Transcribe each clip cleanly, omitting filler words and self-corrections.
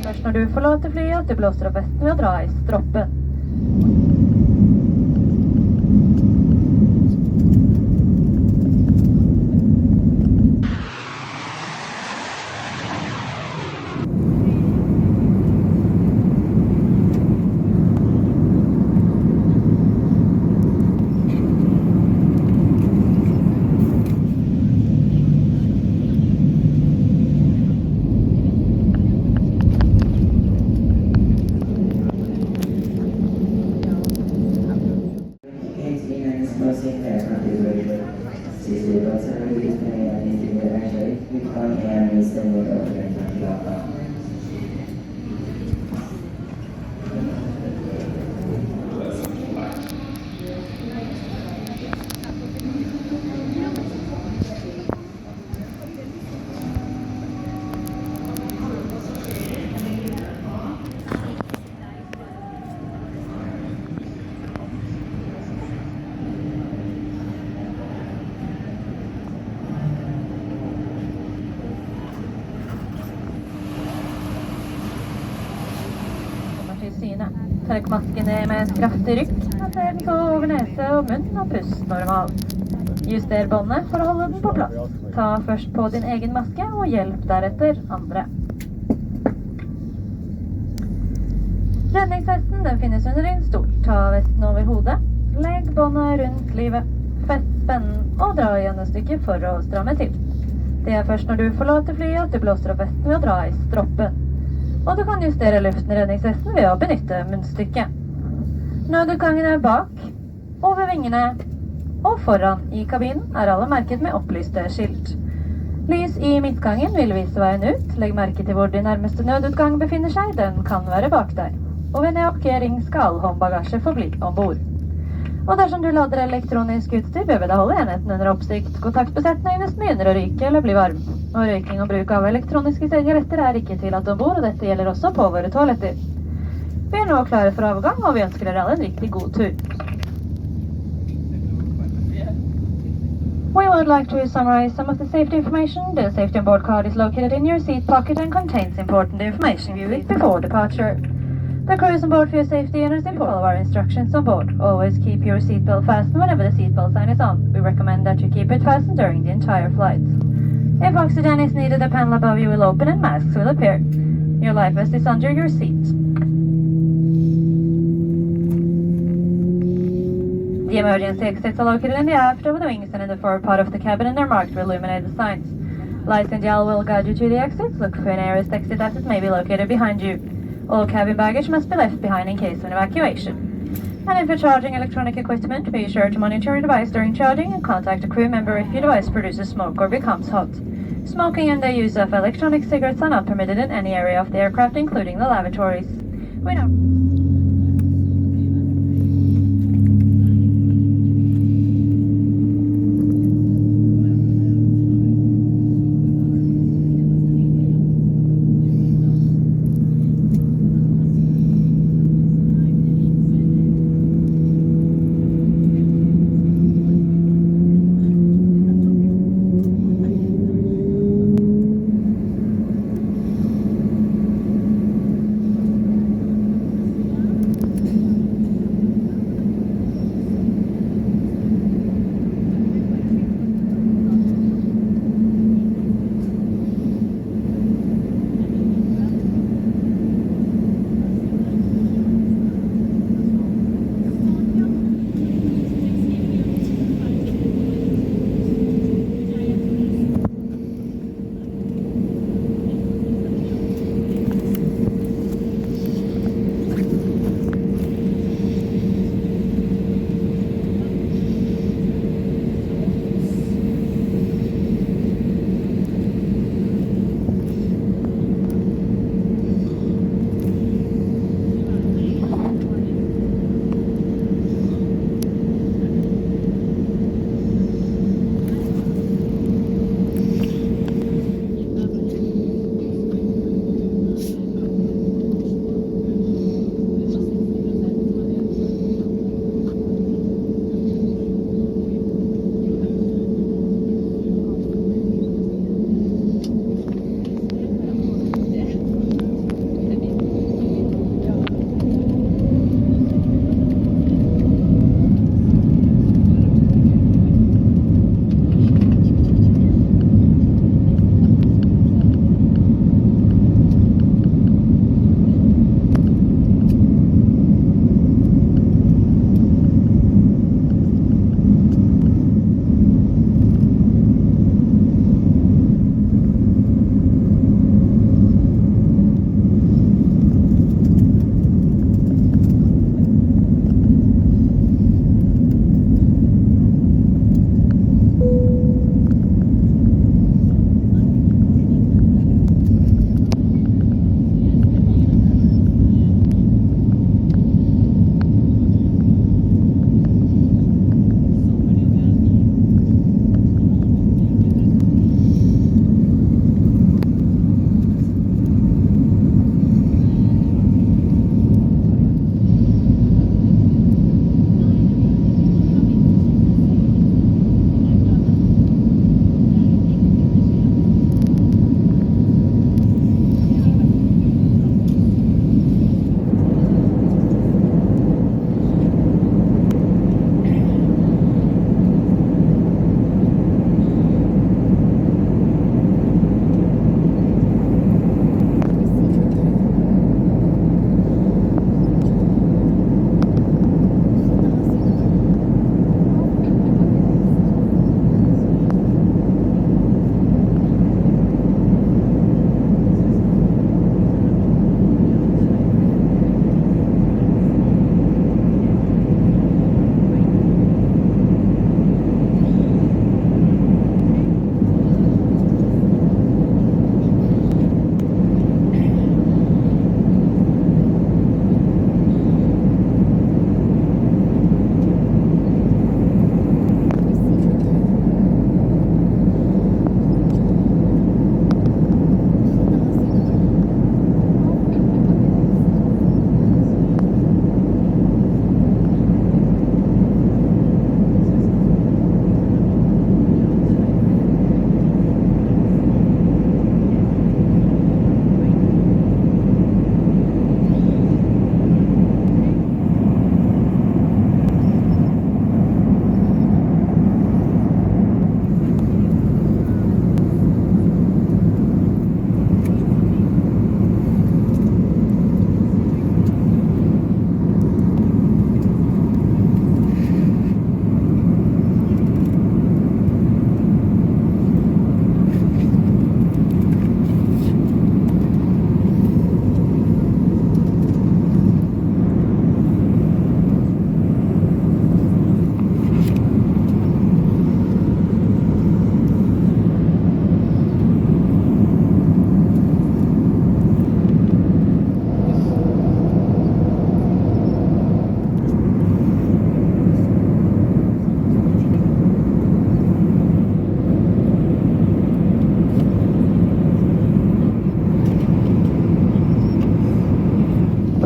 Først når du forlater flyet at du blåser opp vesten ved å dra i stroppen. Trekk masken ned med et kraftig rykk, plasser den så over nese og munn og pust normalt. Juster båndet for å holde den på plass. Ta først på din egen maske og hjelp deretter andre. Redningsvesten den finnes under din stol. Ta vesten over hodet, legg båndet rundt livet, fest spennen og dra igjen et stykke for å stramme til. Det er først når du forlater flyet at du blåser opp vesten ved å dra i stroppen. Og du kan justere luften i redningsvesten ved å benytte munnstykket. Nødutgangen er bak, over vingene og foran i kabinen er alle merket med opplyste skilt. Lys i midtgangen vil vise veien ut. Legg merke til hvor din nærmeste nødutgang befinner seg. Den kan være bak deg. Og ved evakuering skal håndbagasje forbli ombord. Og dersom du lader elektronisk utstyr, bør vi da holde enheten under oppsikt. Kontaktbesetningen hvis den begynner å ryke eller bli varm. Og røyking og bruk av elektroniske sigaretter er ikke tillatt ombord, og dette gjelder også på våre toaletter. Vi er nå klare for avgang, og vi ønsker dere alle en riktig god tur. We would like to summarize some of the safety information. The safety on board card is located in your seat pocket and contains important information. View it before departure. The crews on board for your safety and follow our instructions on board. Always keep your seatbelt fastened whenever the seatbelt sign is on. We recommend that you keep it fastened during the entire flight. If oxygen is needed, a panel above you will open and masks will appear. Your life vest is under your seat. The emergency exits are located in the aft, over the wings and in the forward part of the cabin, and they're marked with illuminated signs. Lights in dial will guide you to the exits. Look for an nearest exit as it may be located behind you. All cabin baggage must be left behind in case of an evacuation. And if you're charging electronic equipment, be sure to monitor your device during charging and contact a crew member if your device produces smoke or becomes hot. Smoking and the use of electronic cigarettes are not permitted in any area of the aircraft, including the lavatories. We know.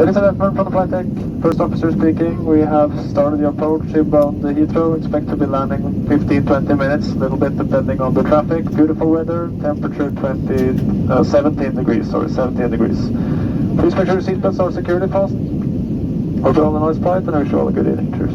Ladies and gentlemen, from the flight deck, first officer speaking. We have started the approach inbound the Heathrow. Expect to be landing 15-20 minutes, a little bit depending on the traffic. Beautiful weather, temperature 17 degrees. Please make sure your seatbelts are securely fastened. Hope you're all a nice flight, and I wish you all a good evening. Cheers.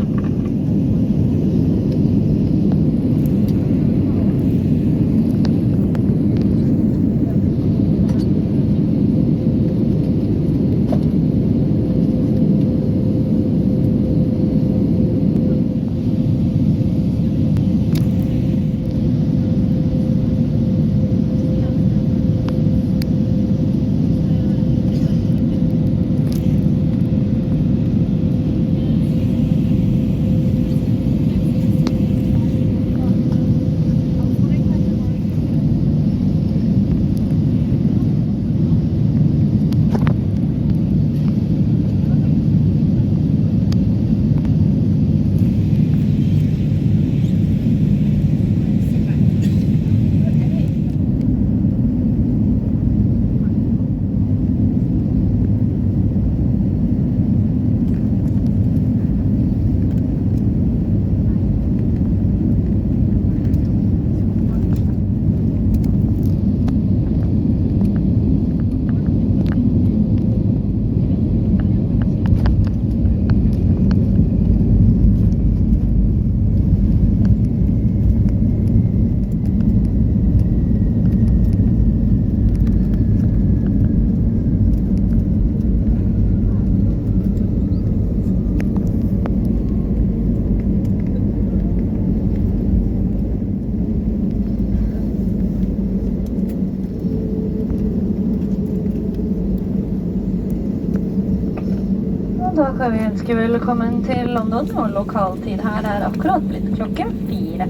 Da kan vi ønske velkommen til London, og lokaltid her akkurat blitt klokken 4.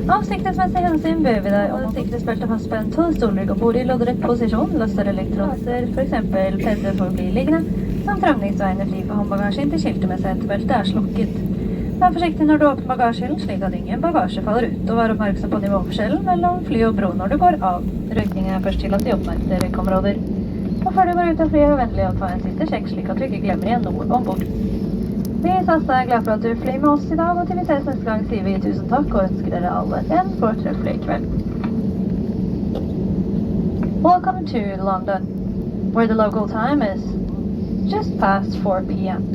Av sikkerhetsmessig hensyn bør vi deg om sikkerhetsbeltet fastspent 12 stoler og bord i loddrett posisjon, løster elektronisser, for eksempel PC for å bli liggende, samt ramningsveiene fri for håndbagasje inntil skiltet med setebeltet slukket. Vær forsiktig når du åpner bagasjehyllen, slik at ingen bagasje faller ut, og vær oppmerksom på nivåforskjellen mellom fly og bro når du går av. Røykning først tillatt i oppmerkte røykområder. Og før du går ut av flyet, vennlig å ta en siste sjekk, slik at du ikke glemmer igjen noe ombord. Vi i SAS glad for at du flyr med oss i dag, og til vi ses neste gang sier vi tusen takk og ønsker dere alle en fortreffelig kveld. Welcome to London, where the local time is just past 4 p.m.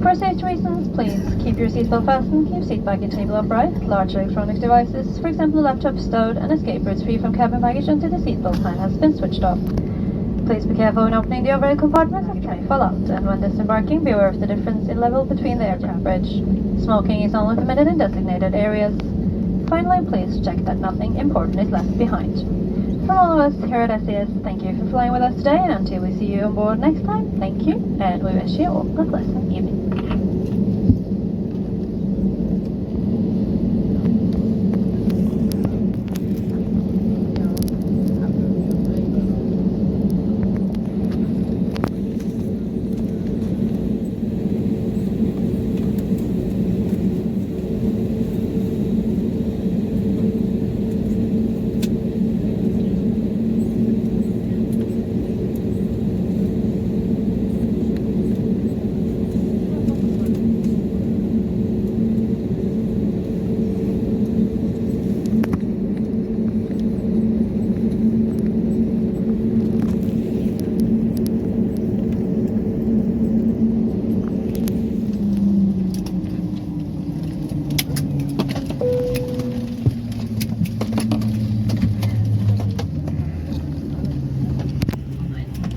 For safety reasons, please keep your seatbelt fastened, keep seat back and table upright, large electronic devices, for example a laptop stowed, and escape routes free from cabin baggage until the seatbelt sign has been switched off. Please be careful when opening the overhead compartments as it may fall out, and when disembarking, be aware of the difference in level between the aircraft bridge. Smoking is only permitted in designated areas. Finally, please check that nothing important is left behind. From all of us here at SES, thank you for flying with us today, and until we see you on board next time, thank you, and we wish you all a pleasant evening.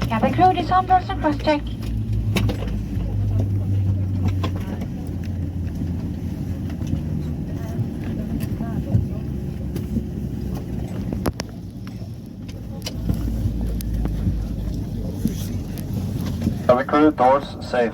Cabin crew, disarm doors and cross-check. Cabin crew, doors safe.